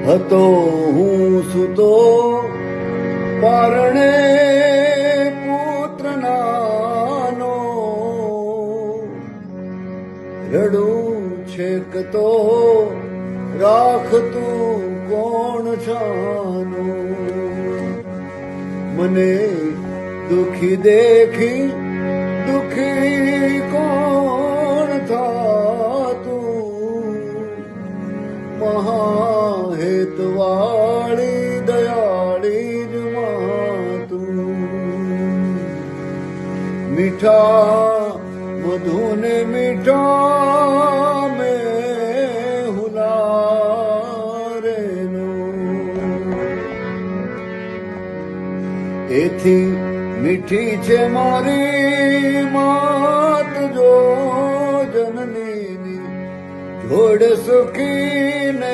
હતો હું સુતો પારણે પુત્ર નાનો, રડું છેક તો રાખતું કોણ છાનો, મને દુખી દેખી દુખી કોણ થાતું, મહાહેતવાળી દયાળી જ માતું, મીઠા મધુને મીઠા મેં હુલારેનો, એથી મીઠી છે મારી માત જો જનનીની, જોડ સુખી ને